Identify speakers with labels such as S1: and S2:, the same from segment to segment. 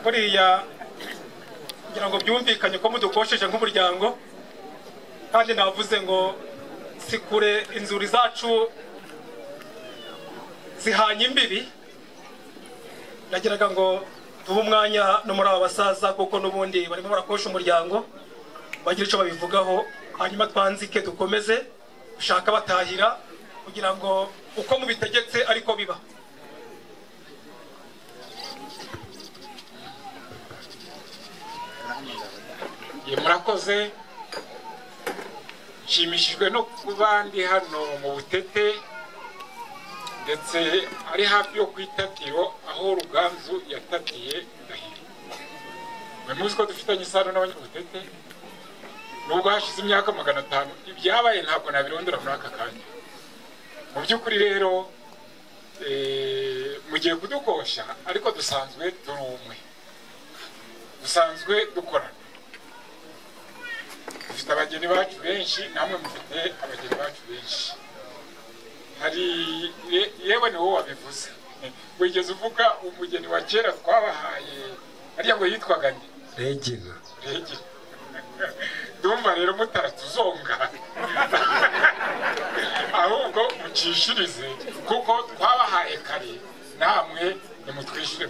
S1: buriya ngira ngo byumvikanye ko mudukosheje nk'umuryango kandi navuze ngo sikure inzuri zacu zihanye imbibi nagiraga ngo tuba umwanya no muri aba basaza kuko n'ubundi barimo barakosha umuryango bagira icyo babivugaho hanyuma twanzike dukomeze ushaka batahira kugira ngo uko mubitegetse ariko biba.
S2: Murakoze nshimishijwe no kuba ndi hano mu Butete ndetse ari hafi yo kwitatiro aho Ruganzu yatatiye Ndahiro. Muzi ko dufitanye isano n'Abanyabutete nubwo hashize imyaka 500 ibyabaye ntabwo nabirondora muri aka kanya. Mu by'ukuri rero mugiye kudukosha ariko dusanzwe turi umwe, dusanzwe dukorana. Dufite abageni bacu benshi namwe mufite abageni bacu benshi. Hari yewe ni wowe wabivuze wigeze uvuga umugeni wa kera twabahaye ariya ngo yitwaga nde?
S3: Regina.
S2: Dumva rero mutaratuzonga ahubwo mukishirize kuko twabahaye kare namwe nimutwishyure.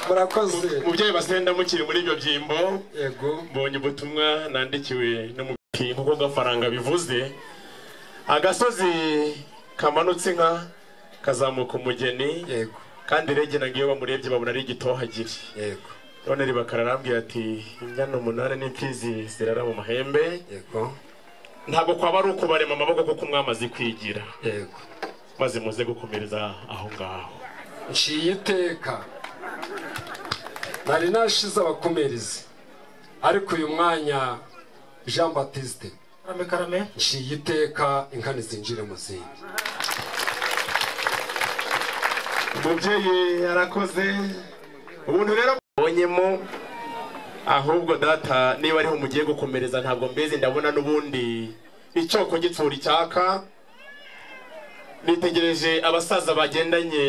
S3: Murakoze
S4: mubyeyi Basenda mukiri muri ibyo byimbo.
S3: Yego
S4: mbonye ubutumwa nandikiwe n'umubyeyi kuko gafaranga bivuze agasozi kamanutse inka kazamuka umugeni.
S3: Yego
S4: kandi Regina ngiye bamurebye babona ari igitohagiri.
S3: Yego
S4: none ribakararambye ati injyana 8 n'imfizi zirara mu mahembe.
S3: Yego
S4: ntabwo kwaba ari ukubarema amaboko kuko umwamazi kwigira.
S3: Yego
S4: maze muze gukomereza aho ngaho.
S3: Nshiye iteka nari nashize abakomerezi ariko uyu mwanya Jean Baptiste
S1: Karame
S3: nshiye iteka inkani zinjire mu zindi.
S4: Umubyeyi arakoze ubuntu rero bonyemo ahubwo data niba ariho mugiye gukomereza ntabwo mbeze ndabona n'ubundi icyoko gitsura icyaka. Nitegereje abasaza bagendanye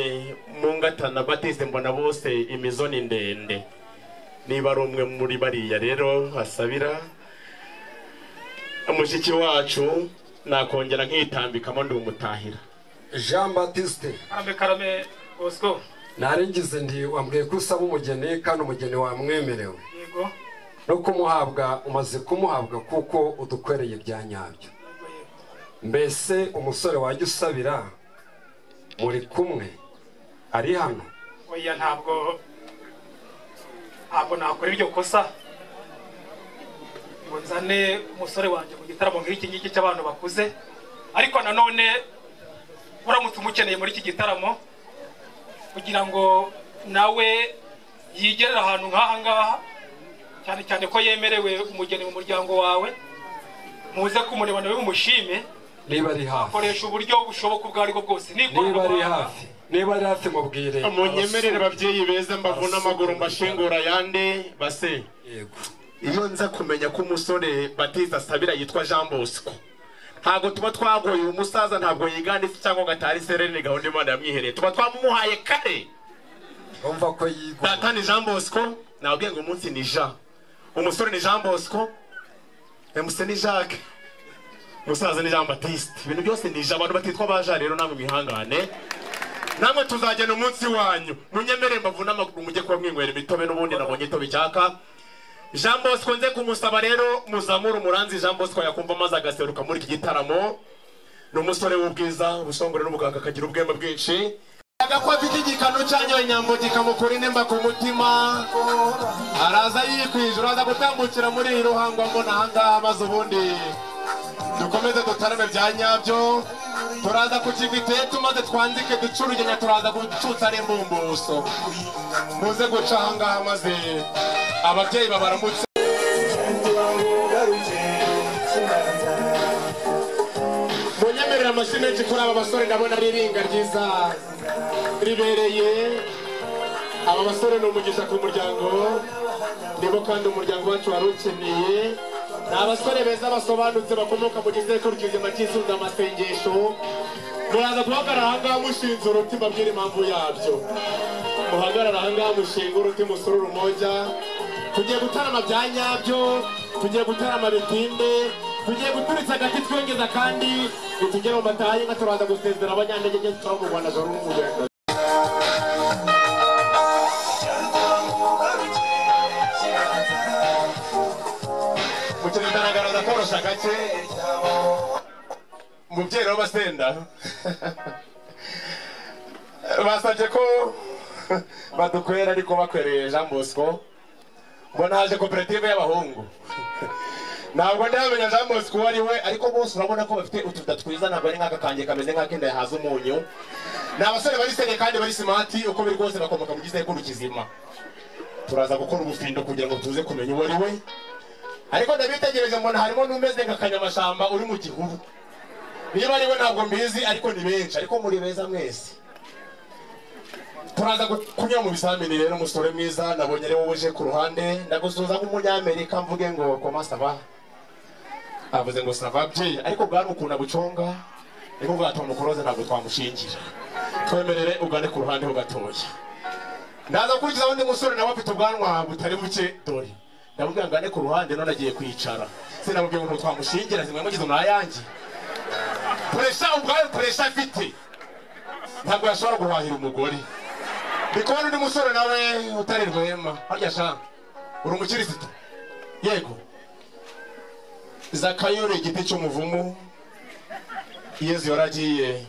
S4: mu ngatana Baptiste mbona bose imizoni ndende. Niba ari umwe muri bariya rero asabira umushiki wacu nakongera nkitambikamo ndi umutahira.
S3: Jean Baptiste
S1: Karame Bosco
S3: naringize ndi wambwiye ko usaba umugeni kandi umugeni wamwemerewe.
S1: Yego
S3: no kumuhabwa umaze kumuhabwa kuko udukwereye bya nyabyo. Mbese umusore wajya usabira muri kumwe ari hano?
S1: Oya ntabwo nakora iryo kosa ngo nzane umusore wanjye mu gitaramo nk'iki ngiki cy'abantu bakuze ariko nanone uramutse umukeneye muri iki gitaramo kugira ngo nawe yigerera ahantu nk'aha ngaha cyane cyane ko yemerewe umugeni mu muryango wawe muze kumureba nawe umushime.
S3: Niba ari hafi
S1: akoresha uburyo bushoboka ubwo ariko bwose.
S3: Niba ari hafi mubwire.
S4: Munyemerere babyeyi beza mbavuna amaguru mbashingura yande base.
S3: Yego
S4: iyo nza kumenya ko umusore Baptiste asabira yitwa Jean Bosco ntago tuba twagoye umusaza ntabwo yiganditse cyangwa gatari serene gahunda Imana yamwihereye tuba twamumuhaye kare.
S3: Umva ko yigwa
S4: data ni Jean Bosco nabwiye ngo umunsi ni Jean umusore ni Jean Bosco emuse ni Jacques musaza ni Jean Baptiste ibintu byose ni Jean. Abantu batitwa baja rero namwe mwihangane namwe tuzagena umunsi wanyu munyemere mbavuna amaguru mujye kuba mwinywera imitobe n'ubundi nabonye itobe cyaka. Jean Bosco nze kumusaba rero muzamura umuranzi Jean Bosco yakumva maze agaseruka muri iki gitaramo. N'umusore w'ubwiza ubusongore n'ubuganga akagira ubwembe bwinshi agakwa afite igikano cyanyoye nyambo gikamukura inemba ku mutima araza yikwijura aza gutambukira muri iri ruhango mbona ahangaha maze ubundi dukomeze dutarame bya nyabyo. Turaza kukigiteye tumaze twanzike ducurugenya turaza gucutsa n'imbumbuso muze guca ahangaha maze ababyeyi babaramutse. Munyemerera amashyi menshi kuri aba basore ndabona ari iringa ryiza ribereye. Aba basore ni umugisha ku muryango nibo kandi umuryango wacu wari ukeneye. Ni abasore beza basobanutse bakomoka mu gisekuru kizima cy'isuza amasengesho muraza guhagarara ahangaha mushinze uruti mbabwira impamvu yabyo muhagarara ahangaha mushinga uruti musura urumoja tugiye gutarama bya nyabyo tugiye gutarama bitinde tugiye guturitsa agati twongeza kandi nitugera mu matayi nka turaza gusezera abanyantege tuba mu Rwanda joro n'umugenda mukiritanagaragaza korosha gake umubyeyi w'abasenda basabye ko badukwera ariko bakwereye Jean Bosco mbona haje koperative y'abahungu ntabwo ndamenya Jean Bosco wari we ariko bose urabona ko bafite utuda twiza ntabwo ari nk'aka kange kameze nk'akenda yahaza umunyu ni abasore bari senge kandi bari smart uko biri rwose bakomoka mu gisekuru kizima turaza gukora ubufindo kugira ngo tuze kumenya uwo ari we ariko ndabitegereje mbona harimo n'umeze nk'akanyamashamba uri mu gihuru niba ari we ntabwo mbizi ariko ni benshi ariko muri beza mwese turaza kunyura mu bisamini rero umusore mwiza nabonye rero uje ku ruhande ndagusuza nk'umunyamerika mvuge ngo comment ça va avuze ngo ça va bien ariko bwari ukunda buconga niko bwatuma kuroza ntabwo twamushingira twemerere ugane ku ruhande ho gatoya ndaza kurikiza undi musore nawe afite ubwanwa butari buke dore ndabubwira ngane ku ruhande none agiye kwicara sinabubwiye ngo twamushingira zimwe mugize nayange presha ubwayo presha afite ntabwo yashobora guhahira umugore ndikubona undi musore nawe utari rwema harya sha uri umukirisitu yego Zakayore igiti cy'umuvumu Yezu yaragiye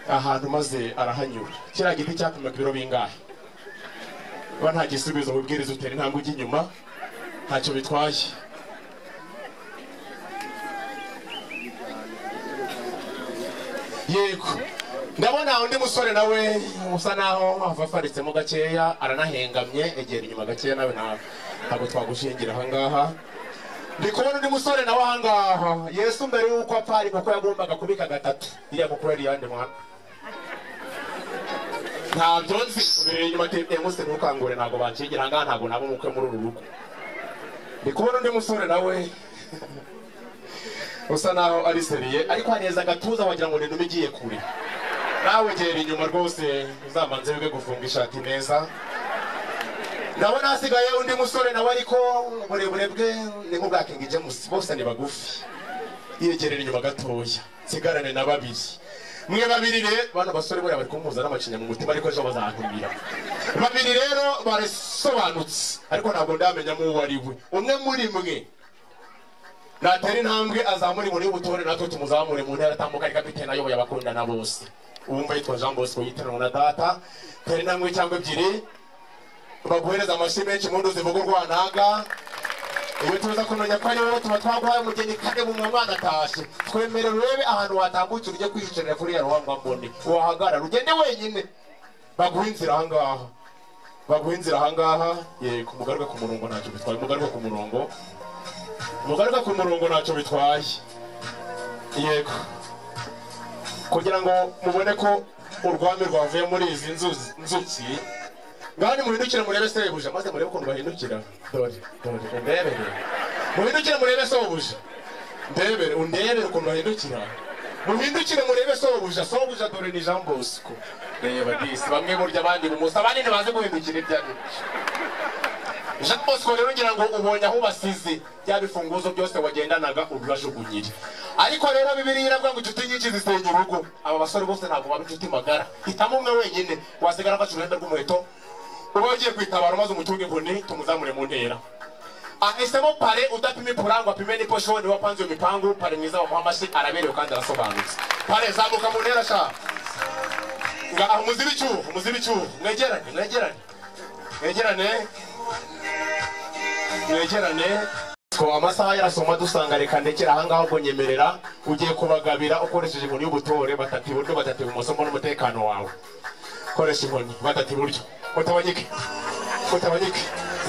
S4: ahantu maze arahanyura kiriya giti cyapima ibiro bingahe ba nta gisubizo wibwiriza utera intambwe ujya inyuma ntacyo bitwaye yego ndabona undi musore nawe usa naho afafaritsemo gakeya aranahengamye egera inyuma gakeya nawe ntabwo twagushingira ahangaha ndikubona undi musore nawe ahangaha Yesu mbere yuko apfa ariko ko yagombaga kubika gatatu iriya kuko yari yandi mwana ntabyo nzi ubere inyuma tebye nguse ntukangure ntabwo bakigira ahangaha ntabwo nabo mukwe muri uru rugo ndikubona undi musore nawe usa naho ari seriye ariko haneza agatuza wagira ngo nintu bigiye kure nawe gera inyuma rwose uzamanze wige gufunga ishati neza ndabona hasigaye undi musore nawe ariko uburebure bwe ni nk'ubwa King James bose ni bagufi yegerera inyuma gatoya sigarane na babiri mwe babiri rero bana basore buriya bari kumuza n'amacinya mu mutima ariko ejo bazantumira babiri rero barasobanutse ariko ntabwo ndamenya mu wari we umwe muri mwe natera intambwe azamuri muri ubutore natwe tumuzamure mu ntera tambuka ari kapitene ayoboye abakundana bose uwumva yitwa Jean Bosco yitanwa na data tera intambwe cyangwa ebyiri baguhereza amashyi menshi mu nduzi vuga urwanaga iyo tuza kumenya ko ari wowe tuba twaguhaye umugeni kane mu mwana atashe twemere urebe ahantu watambutse ujye kwiyicarira kuri ya ruhanga mbone wahagarara ugende wenyine baguha inzira ahangaha baguha inzira ahangaha yego umugaruka ku murongo ntacyo bitwaye umugaruka ku murongo umugaruka ku murongo ntacyo bitwaye yego kugira ngo mubone ko urwame rwavuye muri izi nzuki ngani muhindukira murebe sebuja maze murebe ukuntu bahindukira dore undebere muhindukire murebe sobuja ndebere undebere ukuntu bahindukira muhindukire murebe sobuja dore ni Jean Bosco reba disi bamwe burya abandi bumusa abandi ntibaze guhindukira ibyari Jean Bosco rero ngira ngo ubonye aho basize bya bifunguzo byose wagendanaga ubibajugunyire ariko rero Bibiliya iravuga ngo inshuti nyinshi zisenya urugo aba basore bose ntabwo baba inshuti magara hitamo umwe wenyine wasigara afashe uruhembe rw'umuheto uba wagiye kwitabara maze umutunge inkoni tumuzamure mu ntera ahisemo pare udapima ipurango apime n'iposhoni wapanze iyo mipangu pare mwiza bamuha amashyi araberewe kandi arasobanutse pare zamuka mu ntera sha ngaho umuzibe icyuho mwegerane ko amasaha yarasoma dusanga reka ndekera ahangaho ngo nyemerera ugiye kubagabira ukoresheje inkoni y'ubutore batatu iburyo batatu ibumoso mbona umutekano wawe koresha inkoni batatu iburyo mutabanyike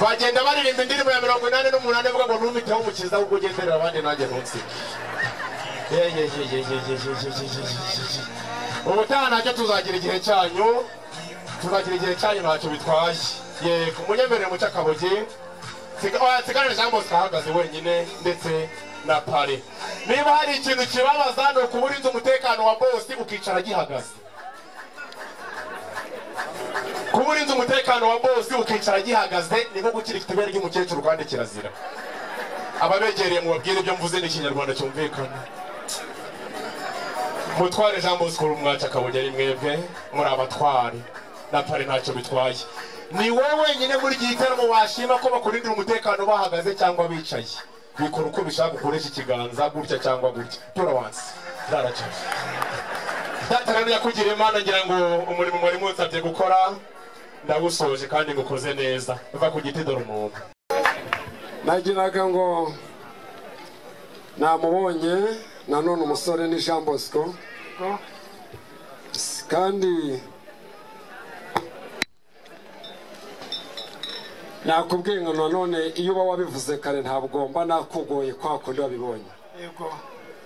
S4: bagenda baririmba indirimbo ya 88 avuga ngo numiteho umukiza ubwo ugenderera abandi nanjye ntunsige ubutaha ntacyo tuzagira igihe cyanyu ntacyo bitwaye yego munyemerere muca akabogi sigarane Jean Bosco ahagaze wenyine ndetse na pare niba hari ikintu kibabaza ni ukuburinza umutekano wa bosi ukicara gihagaze. Kuburinza umutekano wa bosi ukicara gihagaze niko gukirika ibere ry'umukecuru kandi kirazira. Ababegereye mu babwire ibyo mvuze ni Kinyarwanda cyumvikana. Mutware Jean Bosco umwaca kabunya ari mwebwe muri abatwari na pare ntacyo bitwaye. Ni wowe nyine muri gitaramo washima ko bakurindira umutekano bahagaze cyangwa bicaye. Bikora uko bishaka gukoresha ikiganza gutya cyangwa gutya. Tora wansi. Daracha. Datarano yakugiriye Imana ngira ngo umurimo muri munsabye gukora ndagusoje kandi ngukoze neza. Uva ku giti dore umuntu.
S3: Nagiraga ngo namubonye nanone umusore ni Jean Bosco kandi nakubwiye ngo nanone iyo uba wabivuze kare ntabwo mba nakugoye kwa kundi wabibonye.
S1: Yego.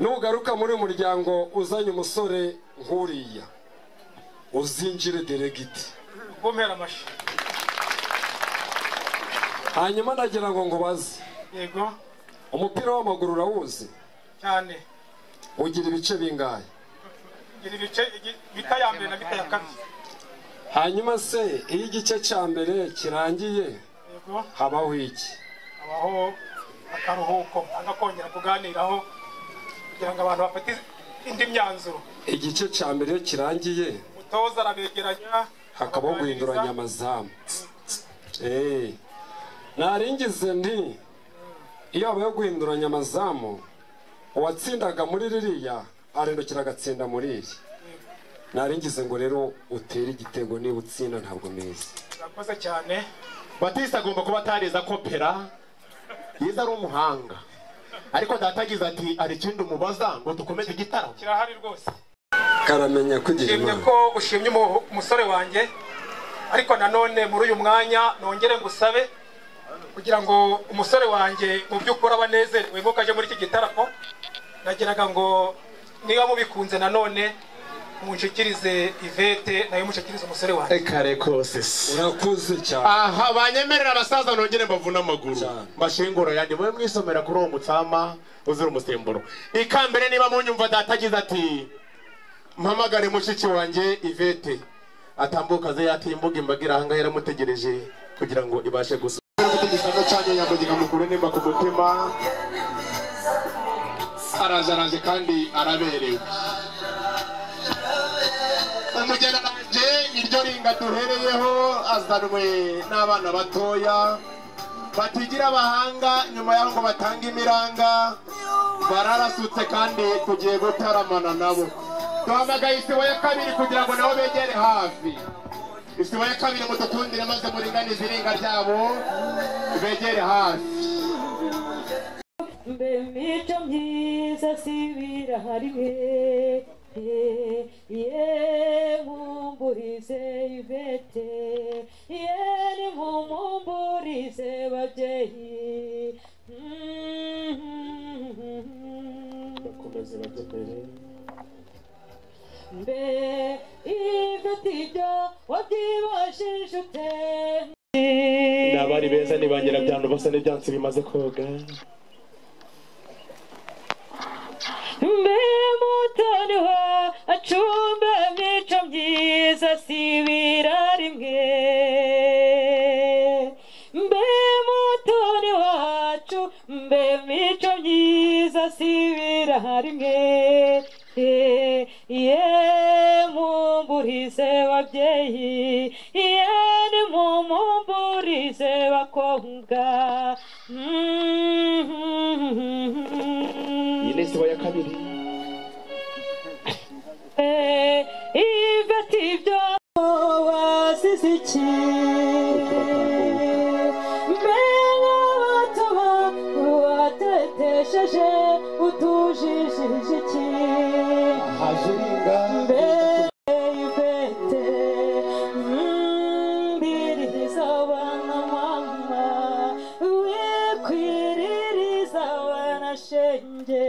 S3: Nugaruka muri umuryango uzanye umusore nkuriya uzinjire delegiti.
S1: Gomera amashi.
S3: Hanyuma ndagira ngo ngubaze.
S1: Yego.
S3: Umupira w'amaguru urawuzi?
S1: Cyane.
S3: Ugira ibice bingahe?
S1: Ugira ibice bita ya mbere na bita ya kabiri.
S3: Hanyuma se iyo igice cya mbere kirangiye
S1: Yego.
S3: habaho iki?
S1: Habaho akaruhuko agakongera kuganiraho kugira ngo abantu bafate indi myanzuro.
S3: Igice cya mbere kirangiye
S1: Mutoza arabegeranya
S3: hakabaho guhinduranya amazamu. Naringize nti iyo habaye guhinduranya amazamu uwatsindaga muri ririya arindukira agatsinda muri iri. Naringize ngo rero utere igitego niba utsinda ntabwo meza.
S1: Urakoze cyane.
S4: Batista agomba kuba atariza kopera yiza ari umuhanga. Ariko datagize ati ari ikindi umubaza ngo dukomeze igitaramo.
S1: Kirahari rwose.
S3: Karamenya kugira
S1: Nshimye
S3: Imana.
S1: ko ushimye umusore wanjye ariko nanone muri uyu mwanya nongere ngusabe kugira ngo umusore wanjye mu by'ukuri abanezerewe ngo kaje muri iki gitaramo. Nagiraga ngo niba mubikunze nanone munshikirize Ivete nayo mushikirize umusore wanjye.
S4: Ekare kose.
S3: Urakuze cyane.
S4: Aha banyemerera abasaza nongere mbavuna amaguru. Bashingura yandi mwe mwisomera kuri uwo mutsama uzira umusemburo. Ikambere niba munyumva datagize ati mpamagare mushiki wanjye Ivete atambuka ze yatimbuga imbagira hanga yaramutegereje kugira ngo ibashe gusa. Igitano cyanye nyambuga mukuru nimba ku mutima. Araje kandi araberewe. Umugena nanje iryo ringa duhereyeho azanwe n'abana batoya batigira abahanga nyuma yaho ngo batanga imiranga bararasutse kandi tugiye gutaramana nabo. Duhamagaye isibo ya kabiri kugira ngo nabo begere hafi. Isibo ya kabiri mudukundire maze muringanize iringa ryabo begere hafi.
S5: Mbe mico myiza sibira hariwe ye mumburize Ivete ye ni mumburize babyeyi. Mbe Ivete ibyo wabyibashije ute?
S4: Nabari beza ni banyira byano bose n'ibyansi bimaze koga.
S5: Mbe mutoni wa acumbe mico myiza sibira rimwe. Mbe mutoni wacu mbe mico myiza sibira rimwe. Ye mumburize babyeyi ye ni mumburize bakobwa.
S4: Yine isibo ya kabiri.
S5: Ivete ibyo wasize iki? Mbe nk'abatoba watetesheje utujijije iki? Mbe Ivete mbiririza abana mama wikwiririza abana shenge.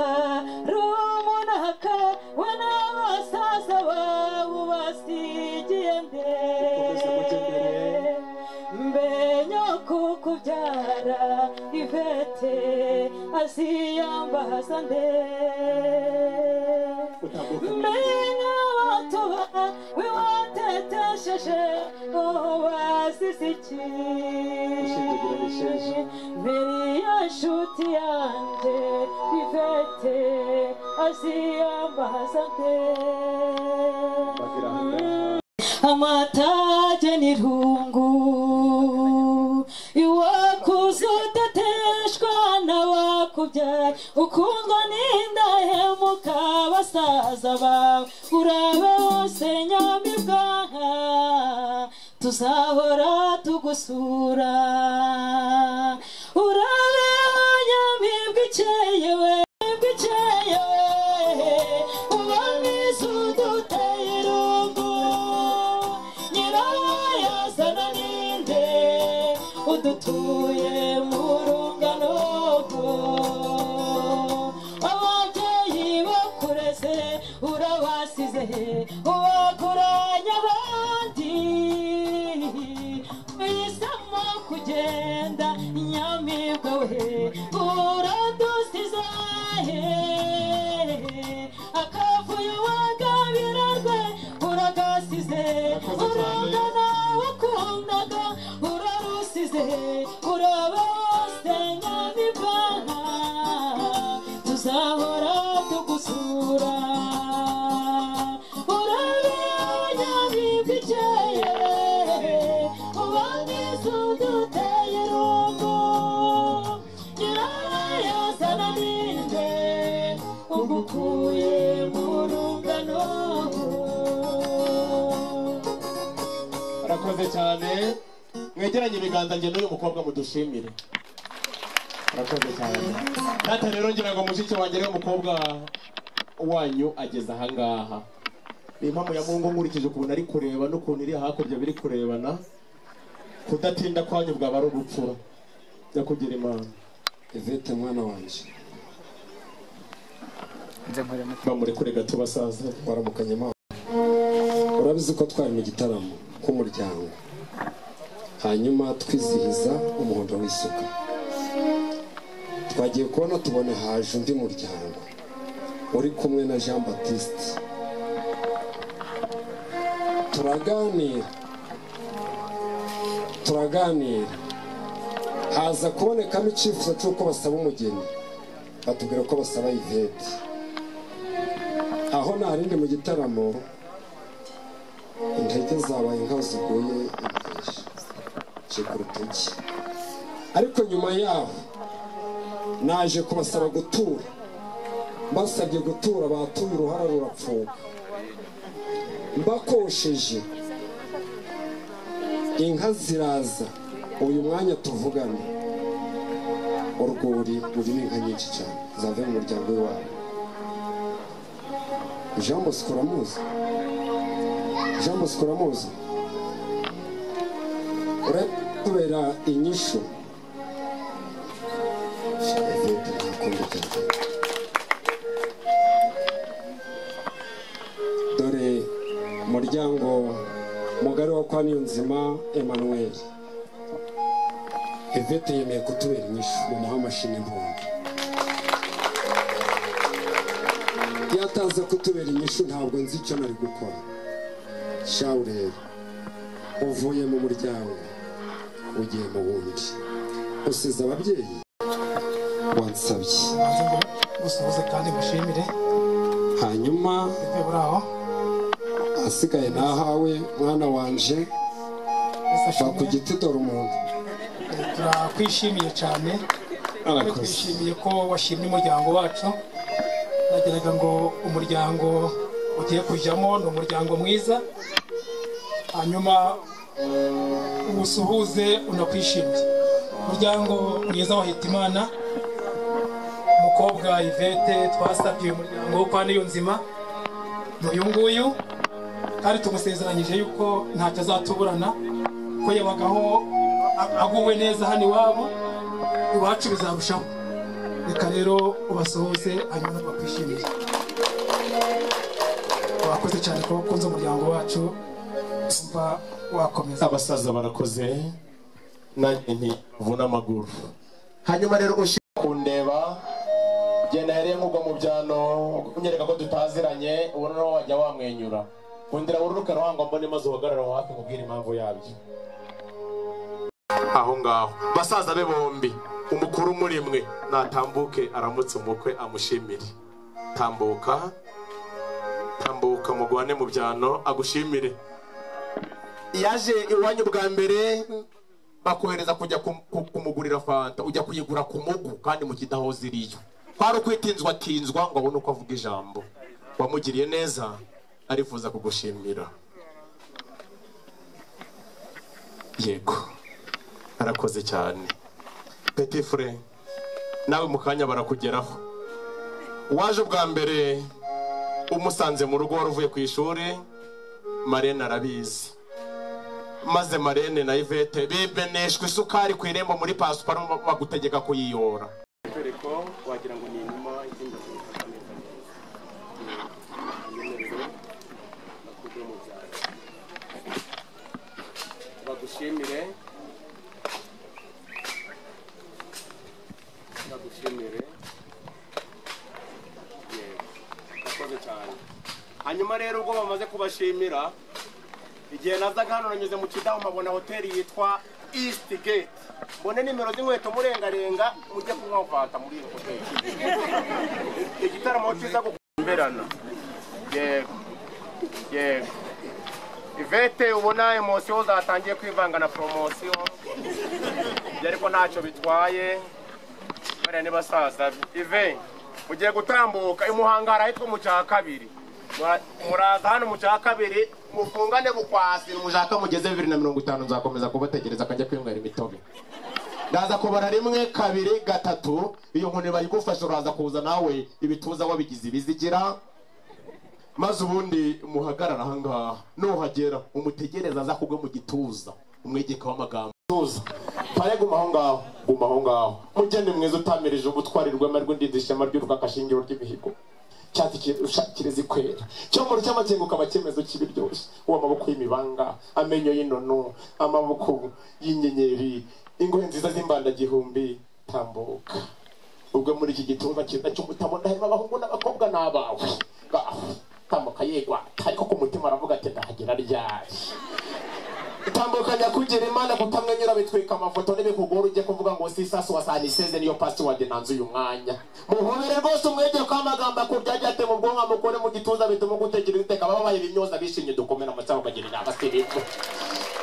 S5: Karuma Yvette aziyambaza nde mbega watuba wiwatetesheje wazize iki mbere ya nshuti yanjye Yvette aziyambaza nde amatage n'irungu iwakuze udateshwa n'abakubyaye ukundwa n'indahemuka basaza bawe urabe wose nyamibwa tuzahora tugusura urabe nyamibwa ikeye we ikeye uba mwiza uduteye irungu nyirayazana ninde udutuye mu rungano ababyeyi bakureze urabasize ubakuranya abandi uhisemo kugenda nyamibwa we uradusize akavuyo wagabira rwe uragasize urangana wakundaga urarusize uraba wose nyamibwa tuzahora tugusura urabe nyamibwa ikeye ubangiza uduteye irungu nyirayazana ninde ugukuye mu rungano
S4: arakoze cyane mwegeranye ibiganza njye n'uyu mukobwa mudushimire arakoze cyane data rero ngira ngo mushiki wanjye rero umukobwa wanyu ageze ahangaha ni impamvu ya Mungu nkurikije ukuntu ari kureba n'ukuntu iri hakurya biri kurebana kudatinda kwanyu bwaba ari ubupfura nyakugira Imana
S3: Yvette mwana wanje
S4: bamurekure gato basaza
S3: waramukanye mama urabizi ko twari mu gitaramo k'umuryango hanyuma twizihiza umuhondo w'isuka twagiye kubona tubona haje undi muryango uri kumwe na Jean Baptiste turaganira haza kubonekamo icyifuzo cy'uko basaba umugeni batubwira ko basaba Yvette aho narindi mu gitaramo intege zabaye nkaho ziguye impeshi cika urutoki ariko nyuma yaho naje kubasaba gutura mbasabye gutura batuye uruhara rurapfuka mbakosheje inka ziraza uyu mwanya tuvugana urwuri rurimo inka nyinshi cyane zavuye mu muryango w'iwabo Jean Bosco uramuzi uratubera inyishu dore umuryango mugari wa kwa Niyonzima Emmanuel Yvette yemeye kutubera inyishu mu muhamashini impundu iyo ataza kutubera inyishu ntabwo nzi icyo nari gukora shawu rero uvuye mu muryango ugiye mu wundi usize ababyeyi wansabye
S1: gusuhuza kandi mushimire
S3: hanyuma
S1: buraho
S3: asigaye nahawe mwana wanje va ku giti dore umuntu
S1: turakwishimiye cyane twishimiye ko washimye umuryango wacu nagiraga ngo umuryango ugiye kujyamo ni umuryango mwiza hanyuma uwusuhuze unakwishimiye umuryango mwiza wa Hitimana umukobwa Yvette twasabye uyu muryango wo kwa Niyonzima n'uyu nguyu kandi tumusezeranyije yuko ntacyo azatuburana ko yabagaho aguwe neza hano iwabo iwacu bizarushaho reka rero ubasuhuze hanyuma bakwishimiye wakoze cyane ko ukunze umuryango wacu wakomeza
S4: abasaza barakoze nanjye ntivuna amaguru hanyuma rero ushaka kundeba genda hereye nk'ubwo mu byano unyereka ko tutaziranye ubona nawe wajya wamwenyura kundira ururuka ruhangwa mbone maze uhagarara hafi nkubwira impamvu yabyo aho ngaho basaza be bombi umukuru muri mwe natambuke aramutse umukwe amushimire tambuka mugwane mu byano agushimire yaje iwanyu bwa mbere bakohereza kujya kumugurira fanta ujya kuyigura ku mugu kandi mu kidaho ziriyo kwari ukwitinzwa ngo abone uko avuga ijambo wamugiriye neza arifuza kugushimira yego arakoze cyane petit frère nawe mu kanya barakugeraho waje bwa mbere umusanze mu rugo wari uvuye ku ishuri Marene arabizi maze Marene na Yvette bibeneshwe isukari ku irembo muri pasiparumu bagutegeka kuyiyora ko wagira ngo ni inuma izindi bagushimire yakoze cyane hanyuma rero ubwo bamaze kubashimira igihe nazaga hano nanyuze mu kidaho mpabona hoteli yitwa East Gate mbone nimero z'inkweto murengarenga mujye kunywa fanta muri iyo hoteli igitaramo cyiza gukumberana yego Yvette ubona emotion zatangiye kwivanga na promotion ariko ntacyo bitwaye bare ne basaza Yvette mugiye gutambuka imuhangara hitwa mu cya kabiri muraza hano mu cya kabiri mufungane bukwasi mujaka mugeze 2050 nzakomeza kubategereza kajya kwinywera imitobe ndaza kubara 1 2 3 iyo nkone bayigufasha uraza kuza nawe ibituza wabigize ibizigira maze ubundi muhagarara ahangaha nuhagera umutegereza aza kugwe mu gituza umwegeka w'amagambo tuza pare gumaho ngaho mugende mwiza utamirije ubutwarirwe amarwe ndindishema ry'uruka kashingiro ry'imihigo cyati kirezi kwera cyo mu cyamagengo kabakemezo kibiryoshye uwo maboko y'imibanga amenyo y'inono amaboko y'inyenyeri ingohe nziza z'imbanda gihumbi tambuka ubwo muri iki gituza cyiza cy'umutabona harimo abahungu n'abakobwa n'abawe tambuka yegwa ariko ku mutima aravuga ati ndahagera ryari tambukanya kugira Imana kutamwenyura bitwika amafoto n'ibikugora ujye kuvuga ngo sisasu wasaniseze niyo password nanze uyu mwanya muhobere rwose umwegeye kwa magamba kurya ate mu bwonko mukore mu gituza bituma gutegera iteka babaye ibimyoza bishinye dukomera amatsabo bagirira abasirifu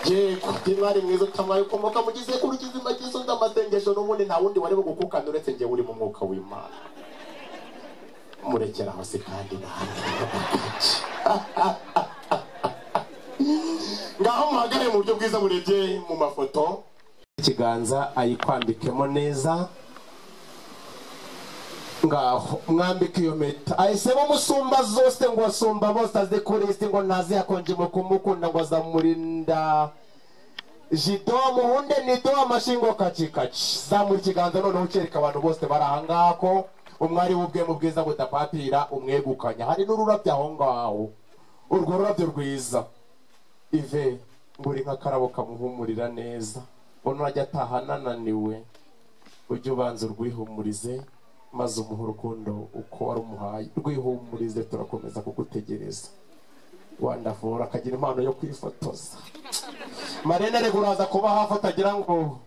S4: yego dimwari mwiza utamaye ukomoka mugize ku rukizima cy'iso ndamasengesho n'ubundi nta wundi wari bugukukana uretse nge uri mu mwuka w'Imana murekera hose kandi ngaho muhagare mu buryo bwiza burebye mu mafoto ikiganza ayikwambikemo neza ngaho mwambike iyo meta ahisemo musumba zose ngo asumba bose aze kuri isi ngo ntazi yakonje mu kumukunda ngo azamurinda jido muhunde nido amashingo kacikaci zamura ikiganza noneho ucereka abantu bose bari ahangaha ko umwari w'ubwe mu bwiza budapapira umwegukanya hari n'ururabyo aho ngaho urwo rurabyo rwiza Ive nguri nk'akarabo kamuhumurira neza ono ajya ataha ananiwe ujye ubanza urwihumurize maze umuha urukundo uko wari umuhaye rwihumurize turakomeza kugutegereza wandavura akagira impano yo kwifotoza Marene ariko uraza kuba hafi atagira ngo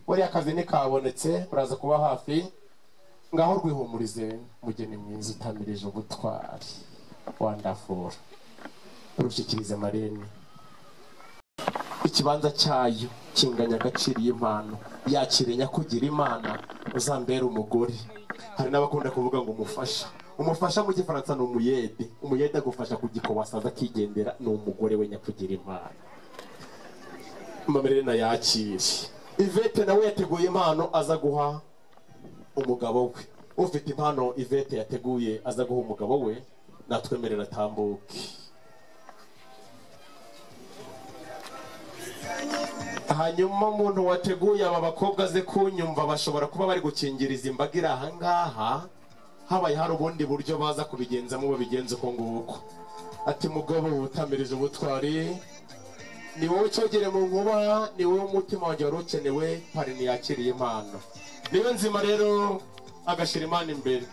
S4: buriya akazi ntikabonetse uraza kuba hafi ngaho rwihumurize mugeni mwiza utamirije ubutwari wandavura urushyikirize Marene ikibanza cyayo kinganya agaciro y'impano yakire nyakugira Imana uzambera umugore hari n'abakunda kuvuga ngo umufasha mu gifaransa ni umuyede agufasha kugiko wasaza akigendera ni umugore we nyakugira Imana Marene yakire Yvette nawe yateguye impano aza guha umugabo we ufite impano Yvette yateguye aza guha umugabo we natwemerera tambuke hanyuma umuntu wateguye aba bakobwa ze kunyumva bashobora kuba bari gukingiriza imbaga iri ahangaha habaye hari ubundi buryo baza kubigenzamo babigenza uko nguko ati mugabo utamirije ubutwari ni wowe cyogere mu nkuba ni wowe umutima wanjye wari ukenewe pari ntiyakiriye impano niyo nzima rero agashira Imana imbere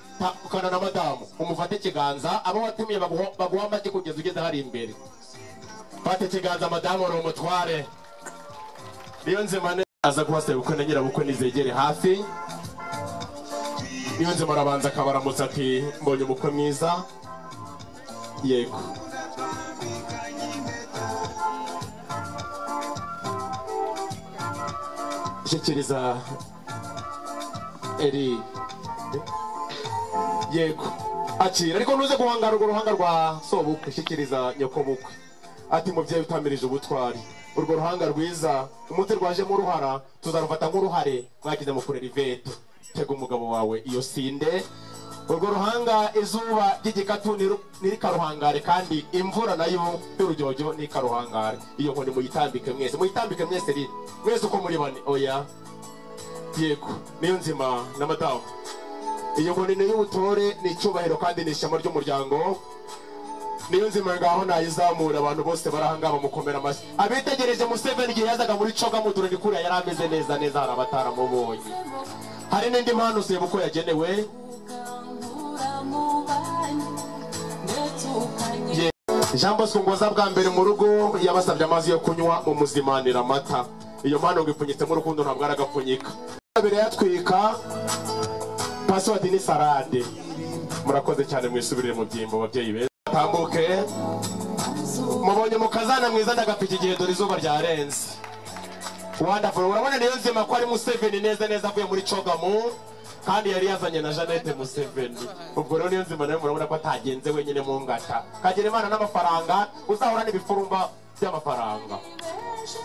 S4: ukana na madamu umufate ikiganza abo watumiye baguha amagi kugeza ugeze hari imbere fate ikiganza madamu uri umutware niyo nzima aza kuhasaba ubukwe na nyirabukwe nizegere hafi niyo nzima arabanza akabaramutsa ati mbonye umukwe mwiza yego shyikiriza eri yego akira ariko ntuze guhangara urwo ruhanga rwa sobukwe shyikiriza nyoko bukwe ati mubyeyi utamirije ubutwari urwo ruhanga rwiza umuti rwajemo uruhara tuzarufata nk'uruhare mwagize mu kurera iveto tega umugabo wawe iyo sinde urwo ruhanga izuba ry'igikatu nirikaruhangare kandi imvura nayo y'urujyojyo nikaruhangare iyo nkoni muyitambike mwese riri mwese uko muri bane oya yego niyo nzima na madamu iyo nkoni ni y'ubutore ni icyubahiro kandi ni ishema ry'umuryango niyo nzima ngaho nayizamura abantu bose barahanga bamukomera amashyi abitegereje Museveni igihe yazaga muri coga mu turere kuriya yari ameze neza hari abataramubonye hari n'indi mpano sebukwe yagenewe Jean Bosco ngoza bwa mbere mu rugo yabasabye amazi yo kunywa mu muzimanira amata iyo mpano ngo ipfunyitsemo urukundo ntabwo aragapfunyika abere yatwika password ni salade murakoze cyane mwisubirire mu byimbo babyeyi be tambuke mubonye mukazana mwiza ndagapika igihe dore izuba ryarenze wonderful urabona niyo nzima ko ari Museveni neza avuye muri cogamu kandi yari yazanye na Jeannette Museveni ubwo rero niyo nzima nayo murabona ko atagenze wenyine mu ngata kagira Imana n'amafaranga uzahora n'ibifurumba by'amafaranga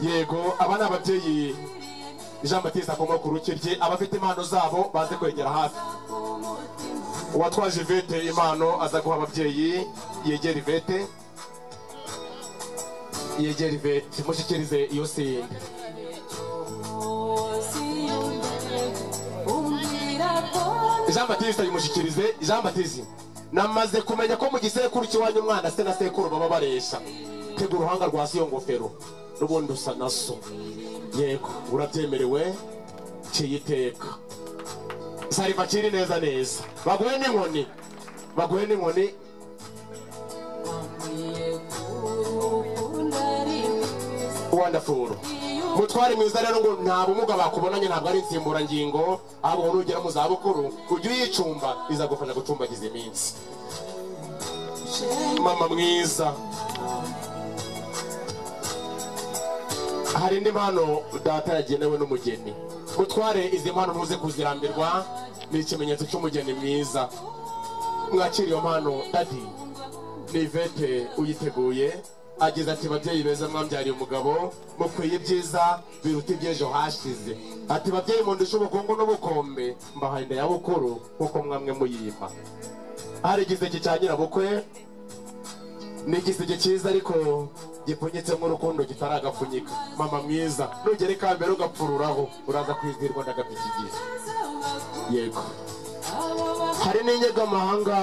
S4: yego abana ababyeyi Jean Baptiste akomoka ku rukirye abafite impano zabo baze kwegera hafi uwatwaje ivete impano aza guha ababyeyi yegera ivete mushyikirize iyo sinde Jean Baptiste yimushyikirize Jean Baptiste namaze kumenya ko mu gisekuru cy'iwanyu umwana se na sekuru baba baresha tega uruhanga rwa siyo ngofero n'ubundi usa na so yego urabyemerewe ciyiteka sariva kiri neza baguhe n'inkoni wonderful mutware mwiza rero ngo nta bumuga bakubonanye ntabwo ari insimburangingo ahubwo nugera mu zabukuru ujye uyicumba izagufasha gucumbagiza iminsi mama mwiza hari indi mpano data yagenewe n'umugeni mutware izi mpano ntuze kuzirambirwa ni ikimenyetso cy'umugeni mwiza mwakira iyo mpano dadi ni ivete uyiteguye agize ati babyeyi beza mwambyariye umugabo mukwiye ibyiza biruta iby'ejo hashize ati babyeyi mundusha ubukungu n'ubukombe mbahaye inda ya bukuru nk'uko mwamwe muyima hari igiseke cya nyirabukwe ni igiseke cyiza ariko gipfunyitsemo urukundo kitaragapfunyika mama mwiza nugere kambere ugapfururaho uraza kwizirwa ndagapika igihe yego hari n'inyegamahanga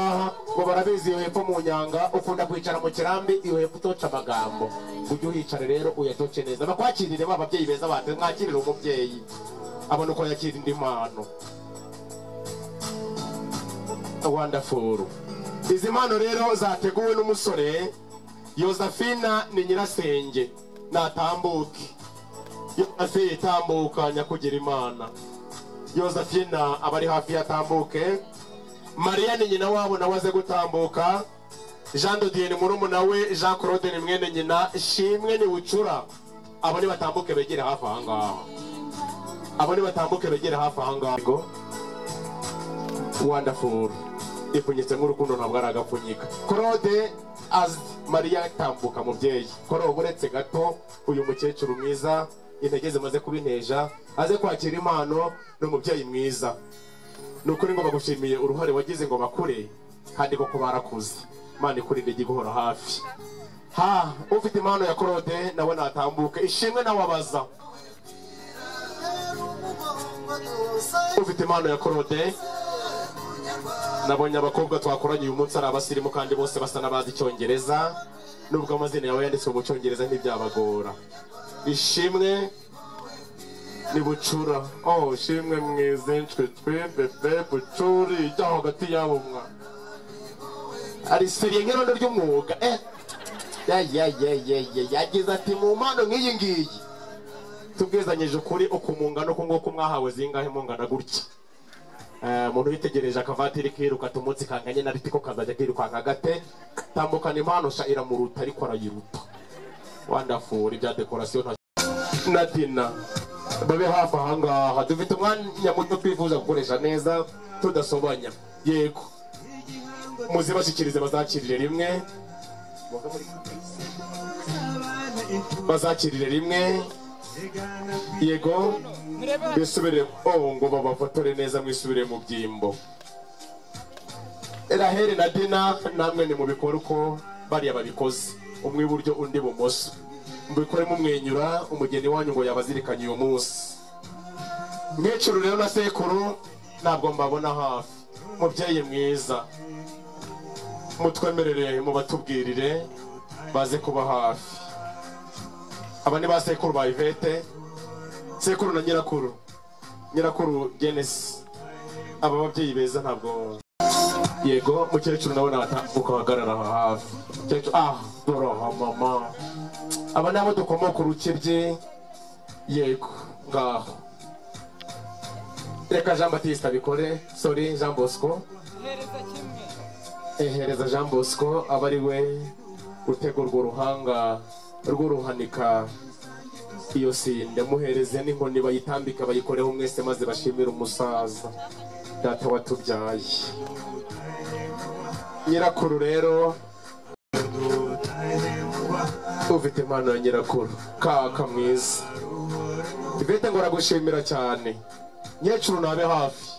S4: ngo barabizi iyo hepfo mu nyanga ukunda kwicara mu kirambi iyo hepfo utoca amagambo ujye uhicare rero uyatoce neza bakwakirire ba babyeyi beza bate mwakirire umubyeyi abona uko yakira indi mpano wonderful izi mpano rero zateguwe n'umusore Yosafina ni nyirasenge natambuke Yosafina tambuka nyakugira Imana Yosafina abari hafi yatambuke Maria ni nyina wabo nawe aze gutambuka Jean de Dieu ni murumuna we Jean Claude ni mwene nyina Shimwe ni Bucura abo ni batambuke begere hafi ahangaha wonderful ipfunyitse nk'urukundo ntabwo ari agapfunyika Claude az Maria tambuka mubyeyi koro uretse gato uyu mukecuru mwiza intege zimaze kubinteja aze kwakira impano n'umubyeyi mwiza nukuri ngo bagushimiye uruhare wagize ngo bakure kandi koko barakuze Imana ikurinde igihora hafi ufite impano ya Claude nawe natambuke ishimwe nawe abaza ufite impano ya Claude nabonye abakobwa twakoranye uyu munsi ari abasirimu kandi bose basa n'abazi icyongereza nubwo amazina yawe yanditswe mu cyongereza ntibyabagora ishimwe ni bucura. Oh shimwe mwize ncwe twebebe bucuri ijya hagati yabo mwa ari seriye nk'irondo ry'umwuga yagize ati mu mpano nk'iyi ngiyi tubwizanyije ukuri ukumunga no kunguko mwahawe zingahe mungana gutya. Umuntu yitegereje akavatiri kiruka tumutsi kanganye na ritiko kazajya kirukanka gate tambukana impano sha iramuruta ariko arayiruta. Wonderful ibya decoration na dina babe hafi ahangaha dufite umwanya muto twifuza gukoresha neza tudasobanya. Yego muzi bashyikirize bazakirire rimwe yego bisubire ngo babafotore neza mwisubire mu byimbo. Raheli na Dina namwe ni mubikora uko bariya babikoze umwe iburyo undi bumoso mbikore mumwenyura umugeni wanyu ngo yabazirikanye uyu munsi. Mwecuru rero na sekuru ntabwo mbabona hafi. Mubyeyi mwiza mutwemerere mubatubwirire baze kuba hafi. Aba ni ba sekuru ba Ivete, sekuru na nyirakuru Genesis. Aba babyeyi beza ntabwo. Yego mukecuru nawe natambuka hagarara hafi. Mukecuru doroha mama. Aba nabo dukomoka urukebye. Yego ngaho. Reka Jean Baptiste abikore. Sorry Jean Bosco. Hereza Jean Bosco aba ari we utegurwa uruhanga rw'uruhanika iyo sinde. Muhereze n'inkoni bayitambika bayikoreho mwese maze bashimira umusaza data watubyaye. Nyirakuru rero ufite impano ya nyirakuru kaka mwiza. Ivete ngo aragushimira cyane. Nyecuru nabe hafi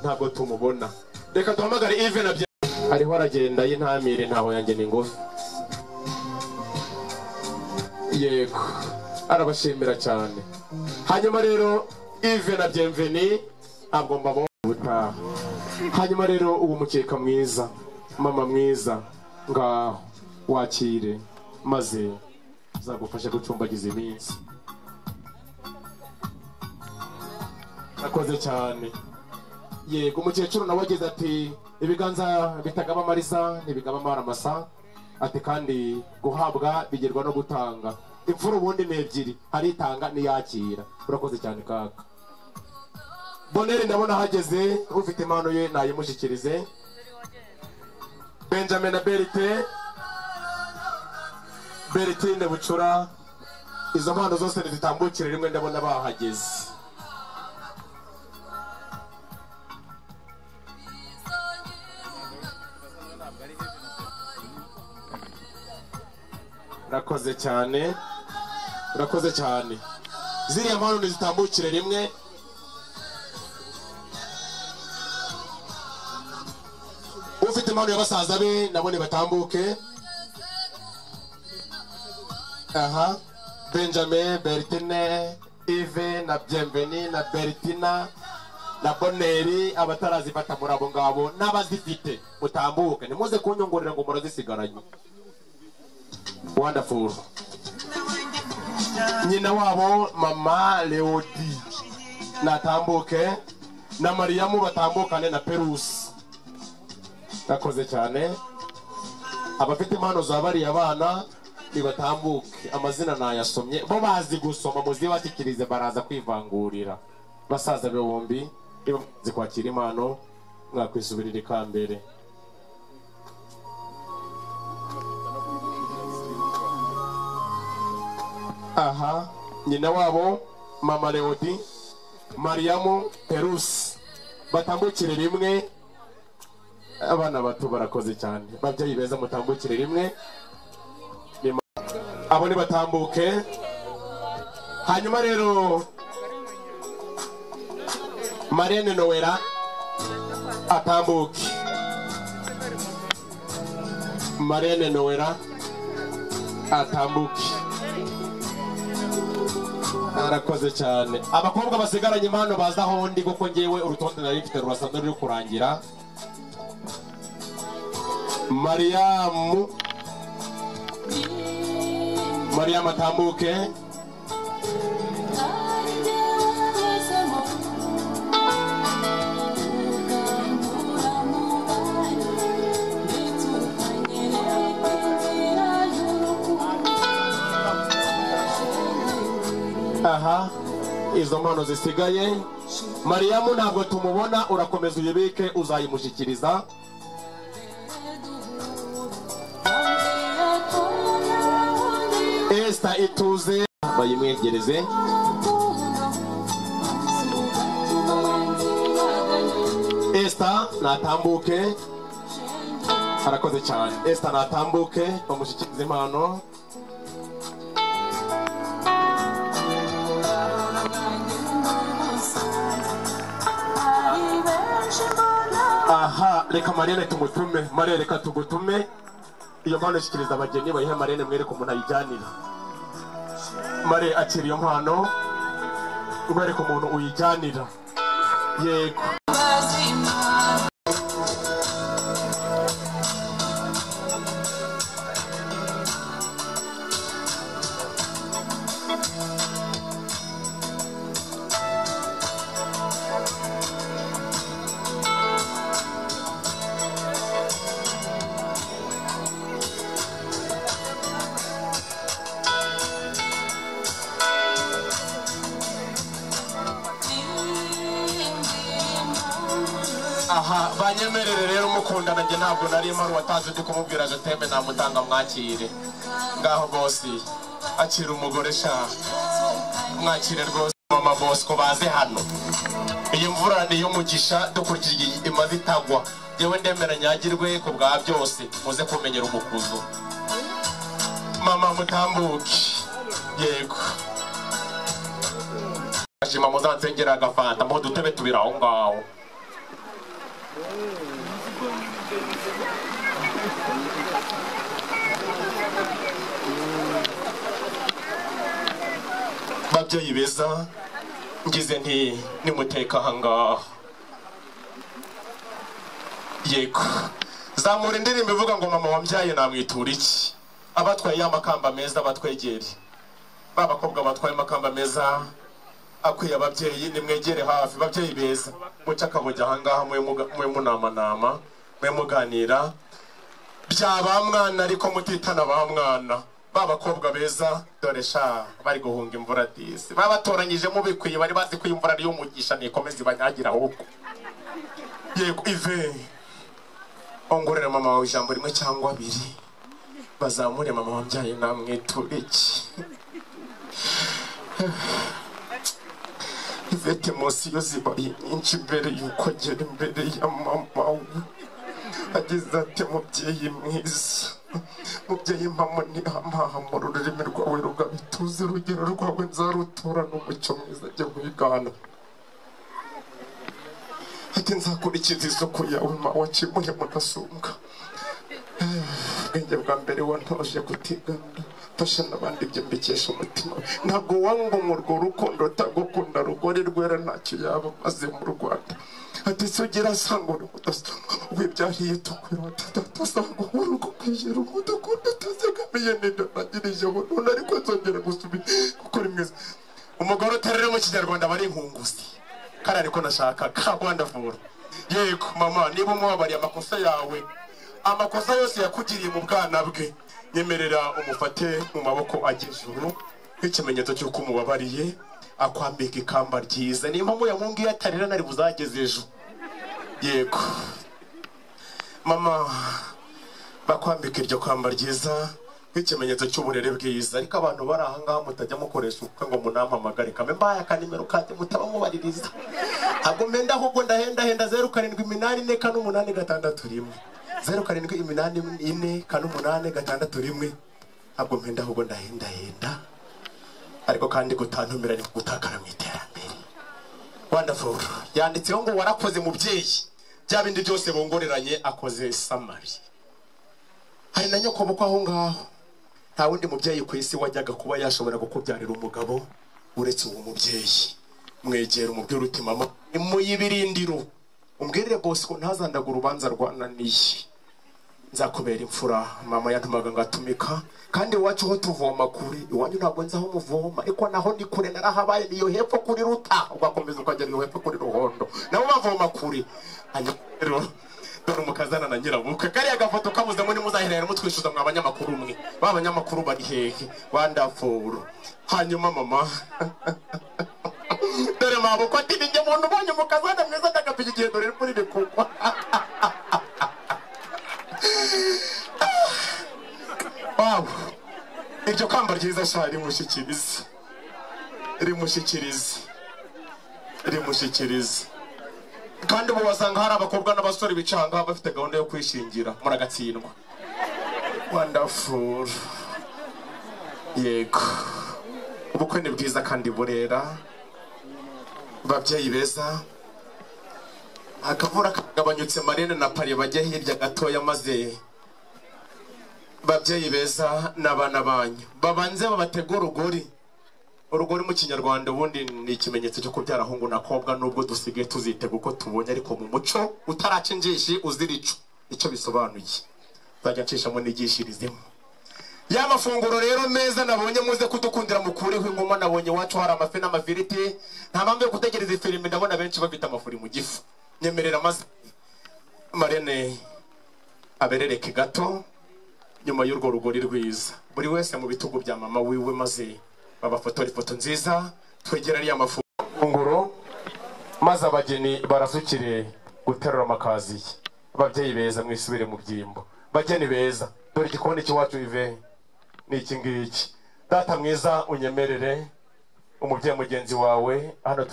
S4: ntabwo tumubona. Reka duhamagare Ive na ariho aragenda y'intamire ntaho yanjye ni ngufi. Yego arabashimira cyane. Hanyuma rero Ive na Bienvenue ntabwo mbabona ubutaha. Hanyuma rero ubu mukeka mwiza mama mwiza ngaho wakire maze zagufasha gucumbagiza iminsi. Akoze cyane. Yego umukecuru nawe ageze ati ibiganza bitagaba marisa ntibigaba maramasa. Ati kandi guhabwa bigerwa no gutanga. Imfura ubundi ni ebyiri, hari itanga n'iyakira. Urakoze cyane kaka. Bonere ndabona hageze ufite impano ye nayimushikirize. Benjamin na Bertine Bucura izo mpano zose zitambukire rimwe ndabona bahageze. Urakoze cyane. Urakoze cyane. Ziriya mpano zitambukire rimwe. Ufite impano y'abasaza be nabone batambuke. Benjamin, Bertine, Ive na Bienvenue na Bertina na Boneri abatarazifata muri abo ngabo n'abazifite mutambuke nimuze kunyongorera ngo murazisigaranye. Wonderful. Nyina wabo mama Leodi natambuke na Mariamu batambukane na Perus. Urakoze cyane. Abafite impano za bari abana nibatambuke amazina nayasomye bo bazi gusoma muzi batikirize baraza kwivangurira. Basaza be bombi zikwakira impano mwakwisubirira ikambere. Nyina wabo mama Leodi Mariamu Perus batambukire rimwe. Abana bato barakoze cyane. Babyeyi beza mutambukire rimwe. Abo ni batambuke. Hanyuma rero Marienne Noella atambuke. Marienne Noella atambuke. Arakoze cyane. Abakobwa basigaranye impano baza hondi kuko ngewe urutonde nari mfite rurasanzwe ruri kurangira. Mariam atambuke. aha izo mpano zisigaye. Mariyamu ntabwo tumubona, urakomeza uyibike uzayimushyikiriza. Esther ituze bayimwegereze. Esther natambuke. Arakoze cyane. Esther natambuke bamushyikirize impano. Aha, reka Marene tumutume. Marene reka tugutume. Iyo mpano ishyikiriza abageni bayihe Marene mwereke umuntu ayijyanira. Mare akira iyo mpano mwereke umuntu uyijyanira. Yego. Aha, banyemerere rero mukundana nge ntabwo nari mpari watazi ndi kumubwira je teme namutanga mwakire. Ngaho bosi akira umugore sha mwakire rwose mama Bosco baze hano. Iyi mvura ni y'umugisha dukurikije imaze itagwa. Yewe ndemera nyagirwe ku bwa byose muze kumenyera umukuzo. Mama mutambuki. Yego. Ashima muzansengera agafanta mu dutebe tubira aho ngaho. Babyeyi beza ngize nti nimuteka ahangaha. Yego. Zamura indirimbo ivuga ngo mama wambyaye namwitura iki. Abatwaye amakamba meza batwegere. Babakobwa batwaye amakamba meza akwiye ababyeyi nimwegere hafi. Babyeyi beza muca akabujya ahangaha mwe munama mwe muganira byaba mwana ariko mutitana ba mwana. Babakobwa beza dore sha bari guhunga imvura disi. Babatoranyije mubikwiye bari bazi ko imvura ari umugisha nikomeze banyagira ahubwo. Yego Ive ongorera mama wawe ijambo rimwe cyangwa abiri. Bazamure mama wambyaye namwitura iki. Ivete munsi yo zibaye nyinshi mbere yuko agera imbere ya mama we. Agize ati mubyeyi mwiza, mubyeyi mpamo ntihampaha mu rurimi rwawe rugabituze urugero rwawe nzarutora n'umucyo mwiza ajya wigana. Ati nzakurikiza isuku yawe ma wakimure mudasumbwa. Ubwenge bwa mbere wantoje kutigana fasha n'abandi ibyo mbikesha umutima. Ntabwo wanga umurwo rukundo utagukunda rugore rwera ntacyo yaba maze mu Rwanda. Ati sugira sanga uri mudasanga wibyariye tukwira tutasanga urugo kwigera umudukunda tuzagamiye ninde nagirije ngo none ariko nzongera gusubira kuko rimwe umugore utarere mu Kinyarwanda bari inkunguzi kandi ariko nashaka ka wonderful. Yego mama niba umubabariye amakosa yawe amakosa yose yakugiriye mu bwana bwe nyemerera umufate mu maboko agejuru nk'ikimenyetso cy'uko umubabariye akwambika ikamba ryiza. Ni impamvu yamungiye atarira nari buzageze ejo. Yego mama bakwambika iryo kamba ryiza nk'ikimenyetso cy'uburere bwiza. Ariko abantu bari aha ngaha mutajya mukoresha uko ngo munampamagare kame mbaye akanimero kate mutaba mubaririza. Agomenda ahubwo ndahenda 07844861 07844861 agomenda ahubwo ndahenda ariko kandi gutantumira ni gutakara mu iterambere. Wonderful. Yanditseho ngo warakoze mubyeyi bya bindi byose bongoreranye akoze samari. Hari na nyoko boko aho ngaho nta wundi mubyeyi ku isi wajyaga kuba yashobora gukubyarira umugabo uretse uwo mubyeyi. Mwegera umubwira uti mama imuyibirindiro umbwirire Bosco ntazandaga urubanza rwananiye nzakubera imfura. Mama yantumaga ngatumika kandi iwacu ho tuvoma kuri iwanyu ntabwo nzaho muvoma ariko naho ni kure narahabaye niyo hepfo kuri ruta ugakomeza ukagera iyo hepfo kuri ruhondo nabo bavoma kuri. Rero dore umukazana na nyirabukwe kariya gafoto kabuze muri muzahirira mutwishuza mwa abanyamakuru mwe b'abanyamakuru bari hehe wonderful hanyuma mama dore maboko ati ninjye muntu ubonye umukazana mwiza ndagapika igihe dore muri bikugwa wow iryo kamba ryiza shari rimushyikirize kandi ubu wasanga hari abakobwa n'abasore bicanga bafite gahunda yo kwishingira muragatsindwa wonderful yego ubukwe ni bwiza kandi burera babyeyi beza akavura kagabanyutse Marene na Pari bajya hirya gatoya maze babyeyi beza n'abana banyu babanze babategura urugori mu kinyarwanda ubundi ni ikimenyetso cyo kubyara hungu na kobwa nubwo dusigaye tuzitega uko tubonye ariko mu muco utaracenjeje uzirico icyo bisobanuye zajya nshishamo nigishirizemo ya mafunguro rero meza nabonye muze kudukundira mukureho ingoma nabonye wacu hari amafi n'amafiriti nta mpamvu yo gutegereza filime ndabona benshi bafite amafuri mu gifu nyemerera maze Marene aberereke gato nyuma y'urwo rugori rwiza buri wese mu bitugu bya mama wiwe maze babafotora ifoto nziza twegera ari amafunguro maze abageni barasukire guterura amakazi ababyeyi beza mwisubire mu byimbo bageni beza dore igikoni cy'iwacu ive ni iki ngiki data mwiza unyemerere umubyeyi mugenzi wawe hano